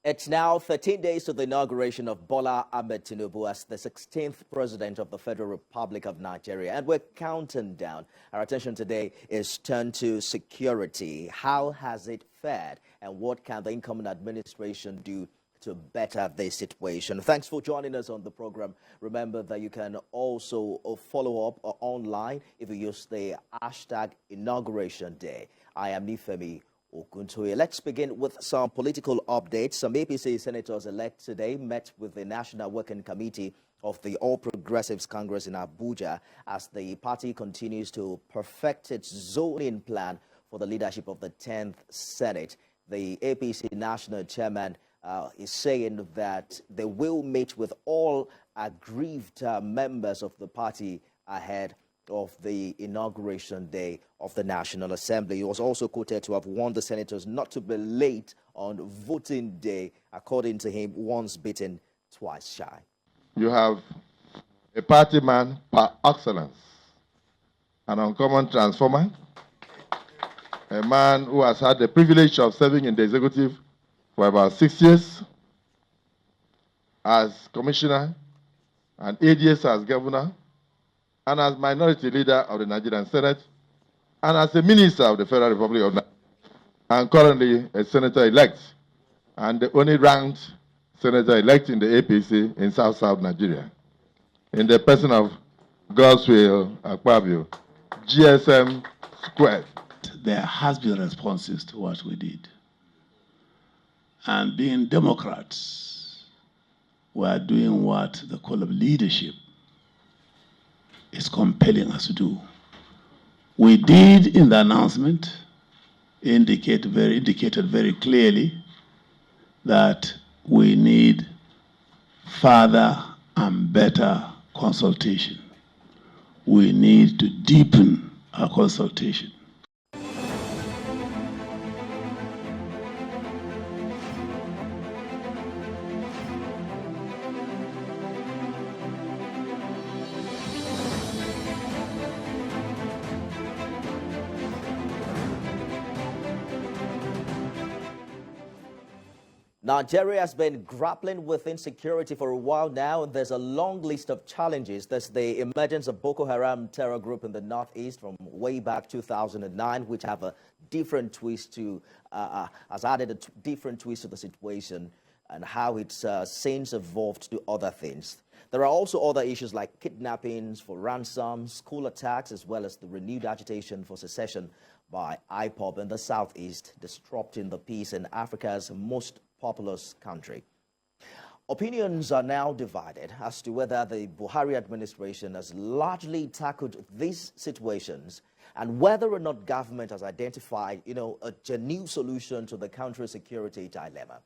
It's now 13 days to the inauguration of Bola Ahmed Tinubu as the 16th president of the Federal Republic of Nigeria, and we're counting down. Our attention today is turned to security. How has it fared, and what can the incoming administration do to better the situation? Thanks for joining us on the program. Remember that you can also follow up online if you use the hashtag Inauguration Day. I am Nifemi Okuntoye. Let's begin with some political updates. Some APC senators-elect today met with the National Working Committee of the All Progressives Congress in Abuja as the party continues to perfect its zoning plan for the leadership of the 10th Senate. The APC national chairman is saying that they will meet with all aggrieved members of the party ahead of the inauguration day of the National Assembly. He was also quoted to have warned the senators not to be late on voting day. According to him, once bitten, twice shy. You have a party man par excellence, an uncommon transformer, a man who has had the privilege of serving in the executive for about 6 years as commissioner and 8 years as governor, and as minority leader of the Nigerian Senate, and as a minister of the Federal Republic of Nigeria, and currently a senator-elect, and the only ranked senator-elect in the APC in South Nigeria, in the person of Godswill Akpabio, GSM squared. There has been responses to what we did. And being Democrats, we are doing what the call of leadership is compelling us to do. We did in the announcement indicated very clearly that we need further and better consultation. We need to deepen our consultation. Nigeria has been grappling with insecurity for a while now, and there's a long list of challenges. There's the emergence of Boko Haram terror group in the northeast from way back 2009, which have a different twist to, has added a different twist to the situation and how it's since evolved to other things. There are also other issues like kidnappings for ransom, school attacks, as well as the renewed agitation for secession by IPOB in the southeast, disrupting the peace in Africa's most populous country. Opinions are now divided as to whether the Buhari administration has largely tackled these situations and whether or not government has identified, a genuine solution to the country's security dilemma.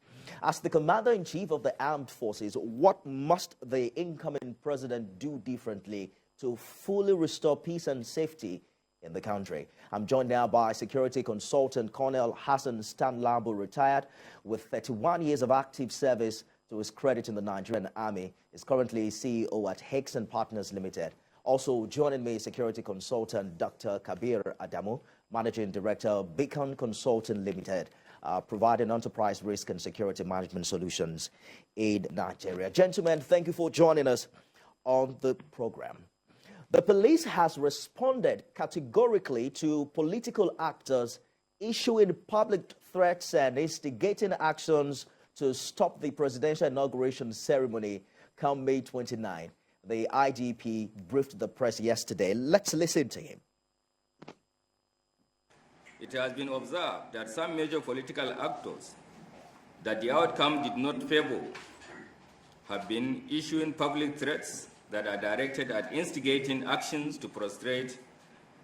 As the commander-in-chief of the armed forces, what must the incoming president do differently to fully restore peace and safety in the country? I'm joined now by security consultant Colonel Hassan Stanlabo, retired with 31 years of active service to his credit in the Nigerian Army. He's currently CEO at Hicks and Partners Limited. Also joining me, security consultant Dr. Kabir Adamu, managing director of Beacon Consulting Limited, providing enterprise risk and security management solutions in Nigeria. Gentlemen, thank you for joining us on the program. The police has responded categorically to political actors issuing public threats and instigating actions to stop the presidential inauguration ceremony come May 29. The IGP briefed the press yesterday. Let's listen to him. It has been observed that some major political actors that the outcome did not favor have been issuing public threats that are directed at instigating actions to frustrate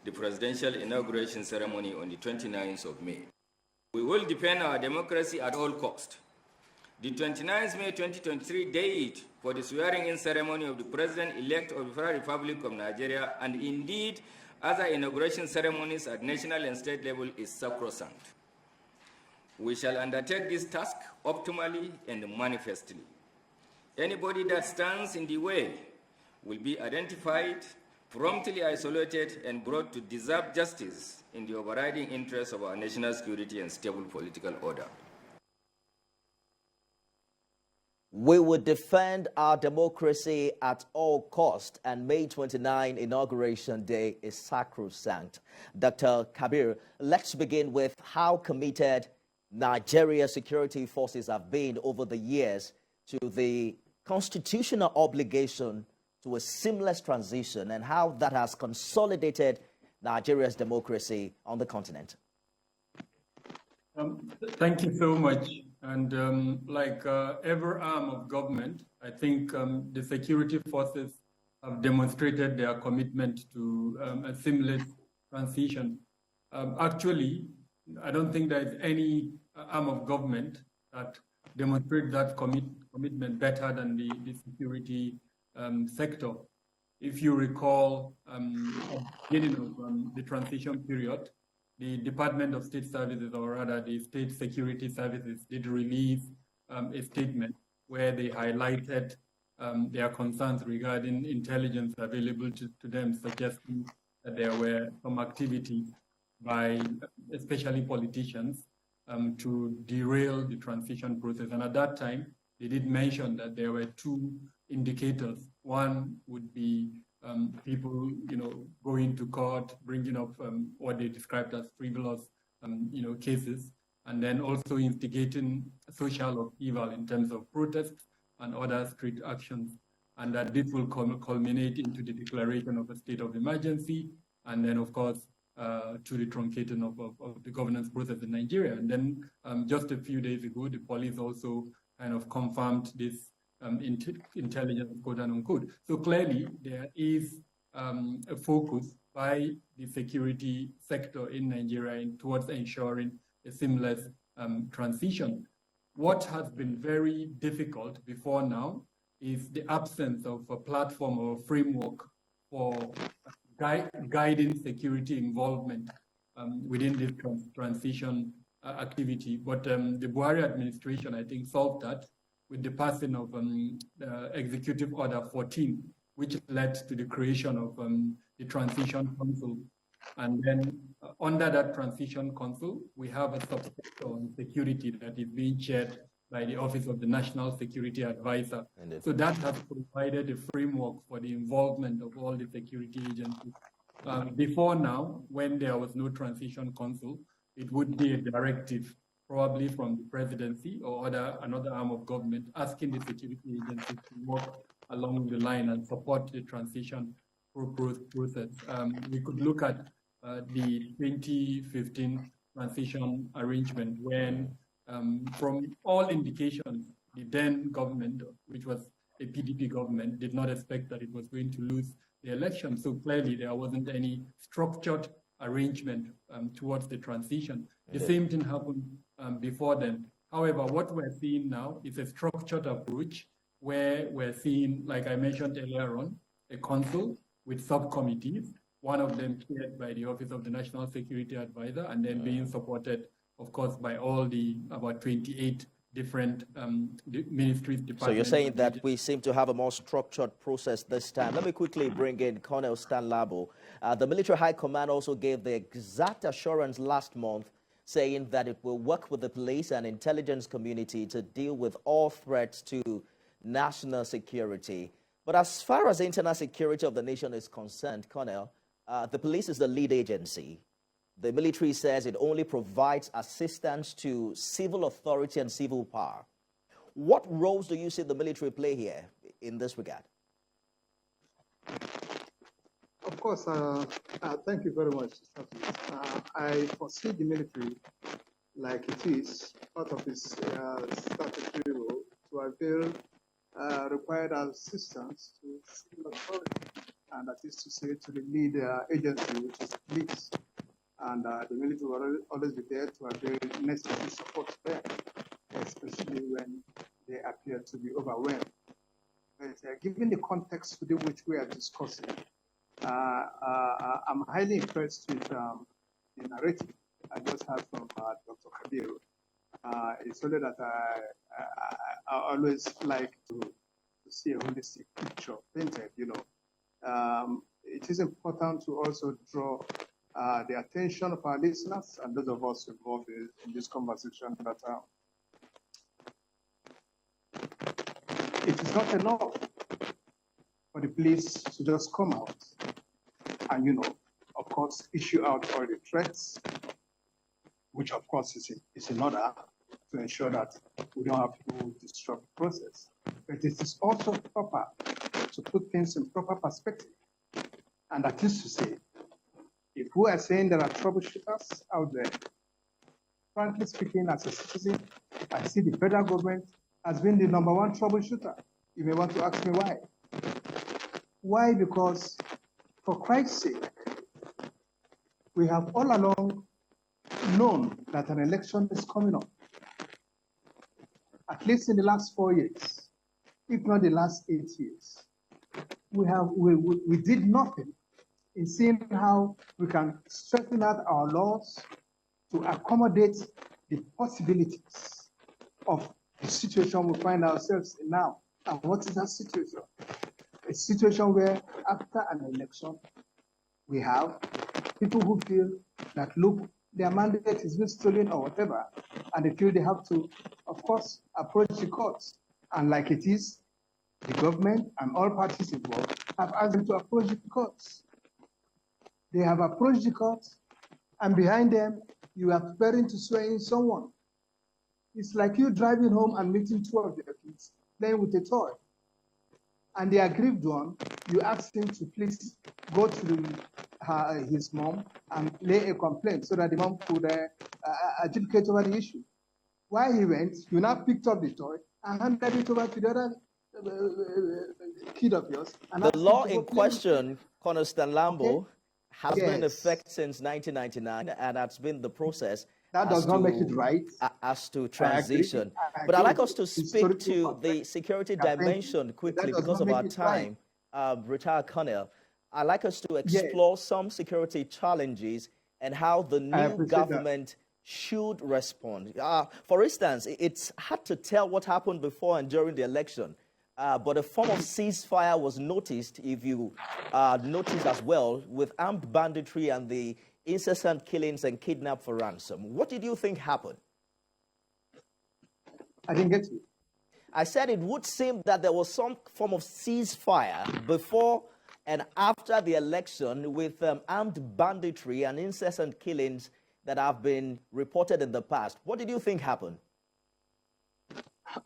the presidential inauguration ceremony on the 29th of May. We will defend our democracy at all costs. The 29th May 2023 date for the swearing-in ceremony of the President-elect of the Federal Republic of Nigeria, and indeed other inauguration ceremonies at national and state level, is sacrosanct. We shall undertake this task optimally and manifestly. Anybody that stands in the way will be identified, promptly isolated, and brought to deserve justice in the overriding interests of our national security and stable political order. We would defend our democracy at all cost, and May 29 Inauguration Day is sacrosanct. Dr. Kabir, let's begin with how committed Nigeria's security forces have been over the years to the constitutional obligation to a seamless transition and how that has consolidated Nigeria's democracy on the continent. Thank you so much. And like every arm of government, I think the security forces have demonstrated their commitment to a seamless transition. Actually, I don't think there is any arm of government that demonstrates that commitment better than the security sector. If you recall, at the beginning of the transition period, the Department of State Services, or rather the State Security Services, did release a statement where they highlighted their concerns regarding intelligence available to them, suggesting that there were some activities by especially politicians to derail the transition process. And at that time, they did mention that there were two indicators. One would be people, going to court, bringing up what they described as frivolous, cases, and then also instigating social upheaval in terms of protests and other street actions, and that this will culminate into the declaration of a state of emergency, and then, of course, to the truncating of the governance process in Nigeria. And then just a few days ago, the police also kind of confirmed this intelligence, quote unquote. So clearly, there is a focus by the security sector in Nigeria towards ensuring a seamless transition. What has been very difficult before now is the absence of a platform or a framework for guiding security involvement within this transition activity. But the Buhari administration, I think, solved that with the passing of Executive Order 14, which led to the creation of the Transition Council. And then under that Transition Council, we have a subsector on security that is being chaired by the Office of the National Security Advisor. So that has provided a framework for the involvement of all the security agencies. Before now, when there was no Transition Council, it would be a directive, probably from the presidency or another arm of government, asking the security agencies to work along the line and support the transition process. We could look at the 2015 transition arrangement when, from all indications, the then government, which was a PDP government, did not expect that it was going to lose the election. So clearly there wasn't any structured arrangement towards the transition. The same thing happened before then. However, what we're seeing now is a structured approach where we're seeing, like I mentioned earlier on, a council with subcommittees, one of them chaired by the Office of the National Security Advisor, and then being supported, of course, by all the about 28 different ministries, departments. So you're saying that we seem to have a more structured process this time. Let me quickly bring in Colonel Stan Labo. The Military High Command also gave the exact assurance last month, saying that it will work with the police and intelligence community to deal with all threats to national security. But as far as the internal security of the nation is concerned, Colonel, the police is the lead agency. The military says it only provides assistance to civil authority and civil power. What roles do you see the military play here in this regard? Of course, thank you very much. I foresee the military, like it is, part of its statutory role to avail required assistance to civil authority, and that is to say to the lead agency, which is police. And the military will always be there to avail necessary support to them, especially when they appear to be overwhelmed. But given the context within which we are discussing, I'm highly impressed with the narrative I just heard from Dr. Kabir. It's only that I always like to see a holistic picture painted, It is important to also draw the attention of our listeners and those of us involved in this conversation that it is not enough for the police to just come out and, of course, issue out all the threats, which of course is in order to ensure that we don't have to disrupt the process. But it is also proper to put things in proper perspective. And that is to say, if we are saying there are troubleshooters out there, frankly speaking, as a citizen, I see the federal government has been the #1 troubleshooter. You may want to ask me why. Why? Because, for Christ's sake, we have all along known that an election is coming up. At least in the last 4 years, if not the last 8 years, we did nothing in seeing how we can strengthen out our laws to accommodate the possibilities of the situation we find ourselves in now. And what is that situation? A situation where after an election, we have people who feel that, look, their mandate has been stolen or whatever, and they feel they have to, of course, approach the courts. And like it is, the government and all parties involved have asked them to approach the courts. They have approached the courts, and behind them, you are preparing to swear in someone. It's like you driving home and meeting 2 of your kids, playing with a toy. And the aggrieved one, you ask him to please go to his mom and lay a complaint so that the mom could adjudicate over the issue. While he went, you now picked up the toy and handed it over to the other kid of yours. And the law in question, Constance Lambo, has been in Yes. effect since 1999, and that's been the process. That does not make it right. As to transition. I But I'd agree like us to with speak to historical the security Thank you. dimension quickly That does because not of our make it right. time. Retired Colonel, I'd like us to explore some security challenges and how the new appreciate government should respond. For instance, it's hard to tell what happened before and during the election. But a form of ceasefire was noticed, if you noticed as well, with armed banditry and the incessant killings and kidnap for ransom. What did you think happened? I didn't get you. I said it would seem that there was some form of ceasefire before and after the election with armed banditry and incessant killings that have been reported in the past. What did you think happened?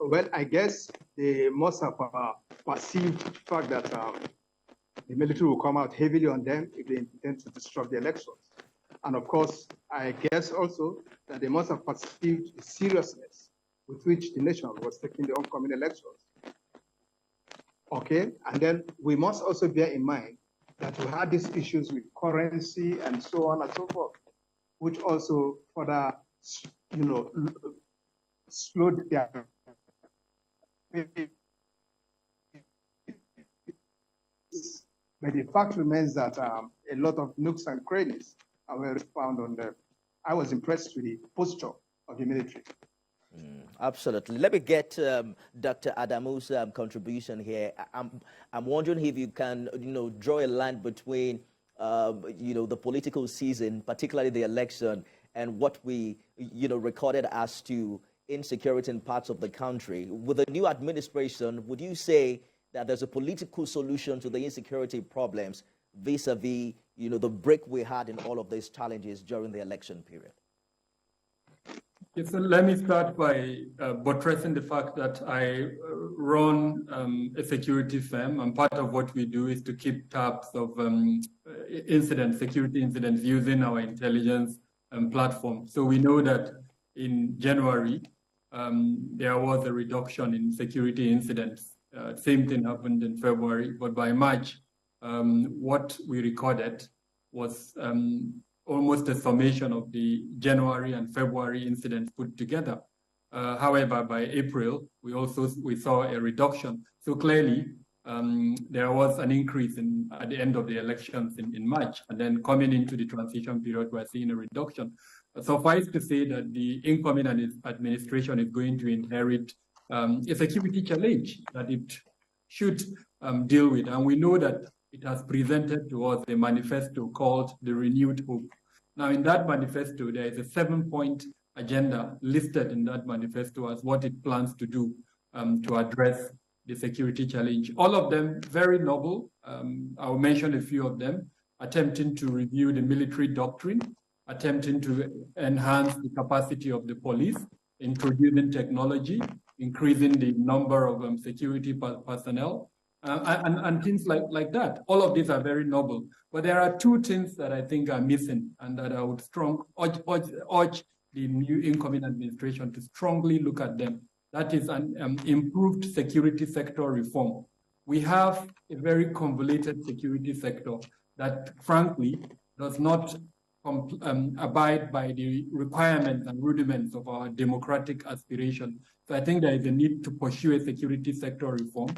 Well, I guess they must have perceived the fact that the military will come out heavily on them if they intend to disrupt the elections. And of course, I guess also that they must have perceived the seriousness with which the nation was taking the upcoming elections. Okay, and then we must also bear in mind that we had these issues with currency and so on and so forth, which also further, slowed their. But the fact remains that a lot of nooks and crannies were found on them. I was impressed with the posture of the military. Absolutely. Let me get Dr. Adamu's contribution here. I'm wondering if you can, draw a line between, the political season, particularly the election, and what we, recorded as to insecurity in parts of the country. With the new administration, would you say that there's a political solution to the insecurity problems vis-a-vis, the break we had in all of these challenges during the election period? Yes, so let me start by buttressing the fact that I run a security firm, and part of what we do is to keep tabs of security incidents using our intelligence platform. So we know that in January, there was a reduction in security incidents. Same thing happened in February, but by March, what we recorded was almost a summation of the January and February incidents put together. However, by April, we saw a reduction. So clearly, there was an increase at the end of the elections in March, and then coming into the transition period, we're seeing a reduction. Suffice to say that the incoming administration is going to inherit a security challenge that it should deal with. And we know that it has presented to us a manifesto called the Renewed Hope. Now, in that manifesto, there is a 7-point agenda listed in that manifesto as what it plans to do to address the security challenge. All of them very noble. I'll mention a few of them. Attempting to review the military doctrine, attempting to enhance the capacity of the police, introducing technology, increasing the number of security personnel, and things like that. All of these are very noble. But there are two things that I think are missing and that I would urge the new incoming administration to strongly look at them. That is an improved security sector reform. We have a very convoluted security sector that frankly does not abide by the requirements and rudiments of our democratic aspiration. So I think there is a need to pursue a security sector reform,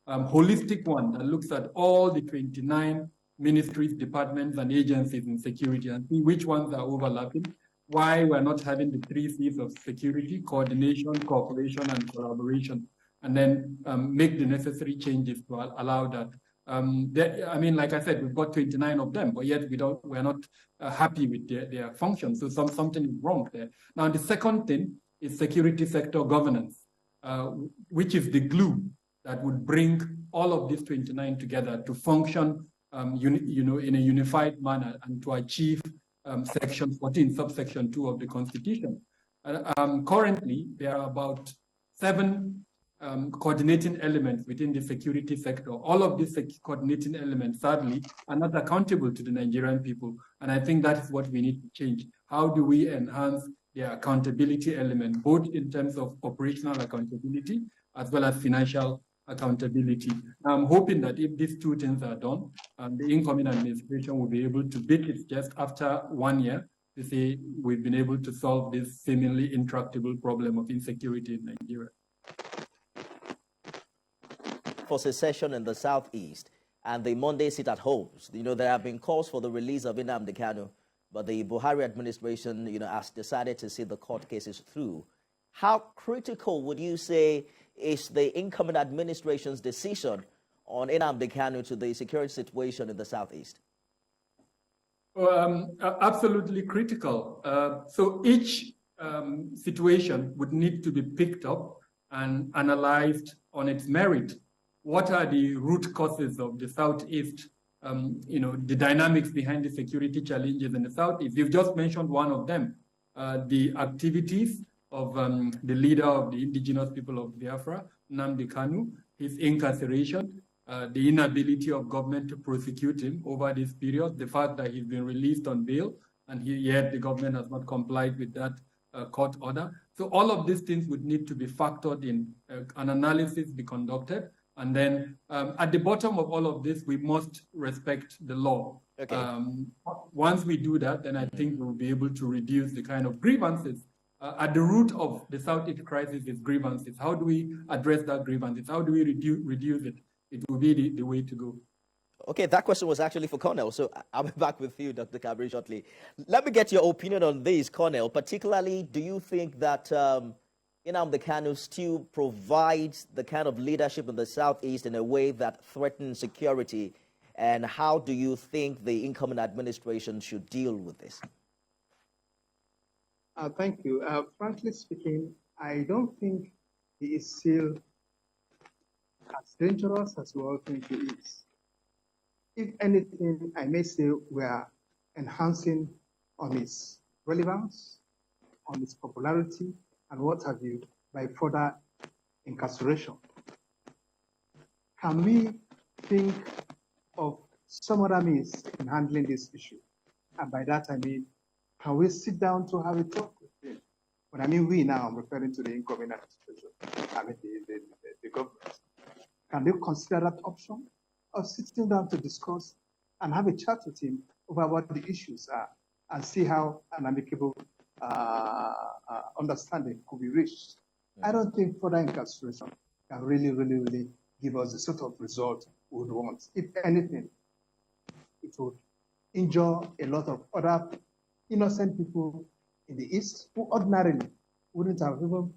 holistic one that looks at all the 29 ministries, departments, and agencies in security and see which ones are overlapping, why we're not having the 3 C's of security: coordination, cooperation, and collaboration, and then make the necessary changes to allow that. I mean, like I said, we've got 29 of them, but yet we're not happy with their function. So something is wrong there. Now, the second thing is security sector governance, which is the glue that would bring all of these 29 together to function, in a unified manner and to achieve Section 14, subsection 2 of the Constitution. Currently, there are about 7 coordinating elements within the security sector. All of these coordinating elements, sadly, are not accountable to the Nigerian people. And I think that is what we need to change. How do we enhance the accountability element, both in terms of operational accountability as well as financial accountability? I'm hoping that if these 2 things are done, the incoming administration will be able to beat its chest after 1 year to say we've been able to solve this seemingly intractable problem of insecurity in Nigeria. For secession in the southeast and the Monday sit at homes, there have been calls for the release of Nnamdi Kanu, but the Buhari administration, has decided to see the court cases through. How critical would you say is the incoming administration's decision on Nnamdi Kanu to the security situation in the southeast? Absolutely critical. So each situation would need to be picked up and analyzed on its merit. What are the root causes of the Southeast, the dynamics behind the security challenges in the Southeast? You've just mentioned one of them, the activities of the leader of the indigenous people of Biafra, Nnamdi Kanu, his incarceration, the inability of government to prosecute him over this period, the fact that he's been released on bail, and yet the government has not complied with that court order. So all of these things would need to be factored in, an analysis be conducted, and then at the bottom of all of this, we must respect the law. Okay. Once we do that, then I think we'll be able to reduce the kind of grievances. At the root of the Southeast crisis is grievances. How do we address that grievances? How do we reduce it? It will be the way to go. Okay, that question was actually for Cornell, so I'll be back with you, Dr. Kabri, shortly. Let me get your opinion on this, Cornell. Particularly, do you think that Nnamdi Kanu still provides the kind of leadership in the Southeast in a way that threatens security? And how do you think the incoming administration should deal with this? Thank you. Frankly speaking, I don't think he is still as dangerous as we all think he is. If anything, I may say we are enhancing on his relevance, on his popularity, and what have you, by further incarceration. Can we think of some other means in handling this issue? And by that I mean, can we sit down to have a talk with him? When I mean we now, I'm referring to the incoming administration, I mean the government. Can they consider that option of sitting down to discuss and have a chat with him over what the issues are and see how an amicable understanding could be reached? I don't think further incarceration can really give us the sort of result we would want. If anything, it would injure a lot of other innocent people in the East who ordinarily wouldn't have even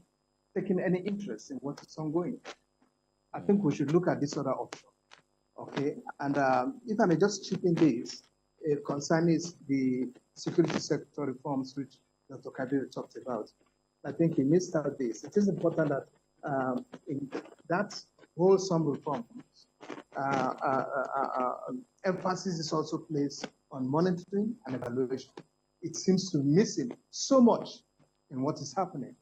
taken any interest in what is ongoing. I think we should look at this other option. Okay, and if I may just chip in this, concerning the security sector reforms which Dr. Kabir talked about, I think he missed out this. It is important that in that wholesome reforms, emphasis is also placed on monitoring and evaluation. It seems to be missing so much in what is happening.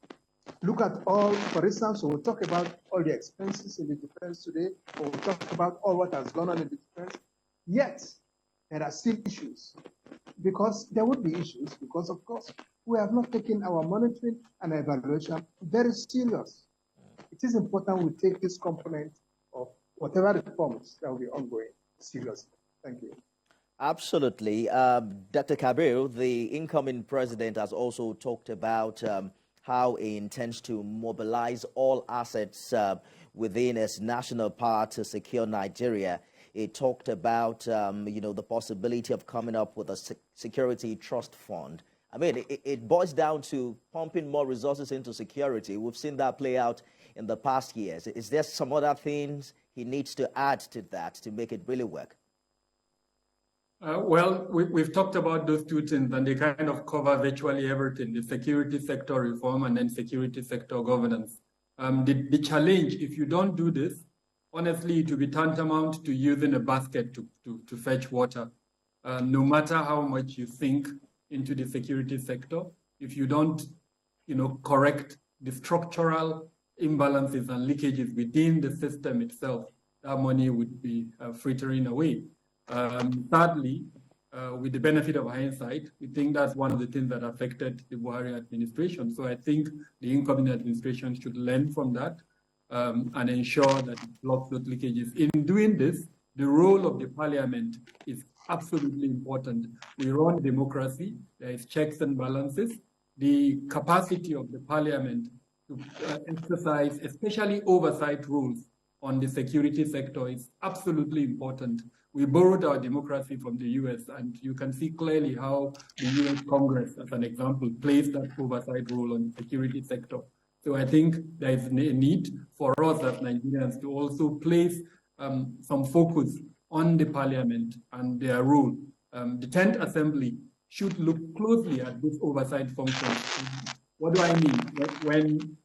Look at all, for instance, when we talk about all the expenses in the defense today, or we talk about all what has gone on in the defense, yet there are still issues. Because there would be issues, because of course, we have not taken our monitoring and evaluation very serious. It is important we take this component of whatever reforms that will be ongoing seriously. Thank you. Absolutely. Dr. Kabir, the incoming president has also talked about how he intends to mobilize all assets within his national power to secure Nigeria. He talked about, the possibility of coming up with a security trust fund. I mean, it boils down to pumping more resources into security. We've seen that play out in the past years. Is there some other things he needs to add to that to make it really work? We've talked about those two things, and they kind of cover virtually everything, the security sector reform and then security sector governance. The challenge, if you don't do this, honestly, it will be tantamount to using a basket to fetch water. No matter how much you think into the security sector, if you don't, correct the structural imbalances and leakages within the system itself, that money would be frittering away. Thirdly, with the benefit of hindsight, we think that's one of the things that affected the Buhari administration. So I think the incoming administration should learn from that and ensure that it blocks those leakages. In doing this, the role of the parliament is absolutely important. We run democracy, there is checks and balances. The capacity of the parliament to exercise, especially oversight rules on the security sector, is absolutely important. We borrowed our democracy from the US, and you can see clearly how the US Congress, as an example, plays that oversight role on the security sector. So I think there is a need for us as Nigerians to also place some focus on the parliament and their role. The 10th Assembly should look closely at this oversight function. What do I mean? When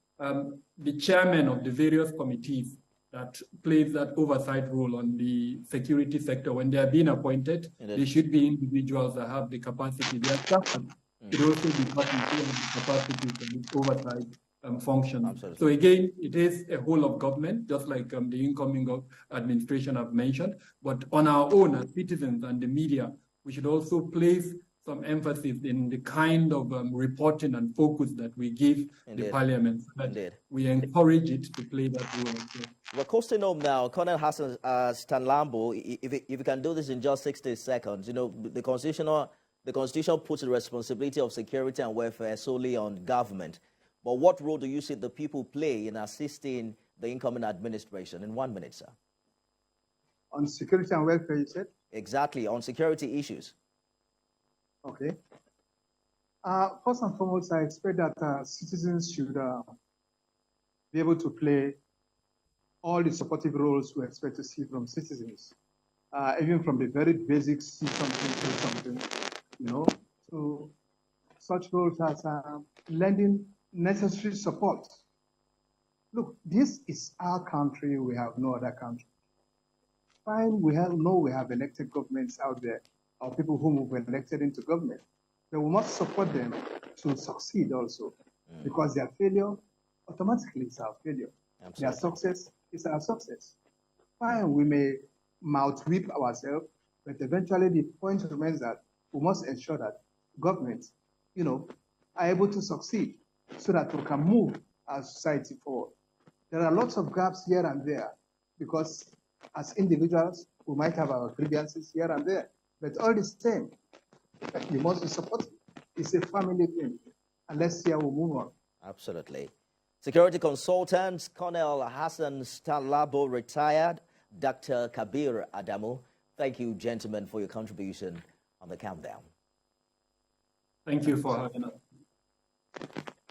the chairman of the various committees that plays that oversight role on the security sector, when they are being appointed, they should be individuals that have the capacity. Their staff should also be the capacity for this oversight function. Absolutely. So again, it is a whole of government, just like the incoming administration have mentioned. But on our own as citizens and the media, we should also place some emphasis in the kind of reporting and focus that we give the parliament, so that we encourage it to play that role. We're coasting home now. Colonel Hassan Stanlambo, if you can do this in just 60 seconds, the Constitution puts the responsibility of security and welfare solely on government. But what role do you see the people play in assisting the incoming administration? In 1 minute, sir. On security and welfare, you said? Exactly, on security issues. Okay. First and foremost, I expect that citizens should be able to play all the supportive roles we expect to see from citizens, even from the very basic see something, do something, to such roles as lending necessary support. Look, this is our country. We have no other country. Fine, we have elected governments out there, or people whom we've elected into government. But we must support them to succeed also, because their failure automatically is our failure. Absolutely. Their success is our success. Fine, we may mouth whip ourselves, but eventually the point remains that we must ensure that governments, are able to succeed so that we can move our society forward. There are lots of gaps here and there because as individuals, we might have our grievances here and there, but all the same, we must be supported. It's a family thing. And let's see how we move on. Absolutely. Security consultant, Colonel Hassan Stanlabo, retired, Dr. Kabir Adamu. Thank you, gentlemen, for your contribution on the countdown. Thank you for having us.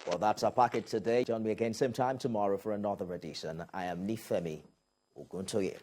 Well, that's our package today. Join me again same time tomorrow for another edition. I am Nifemi Oguntoye.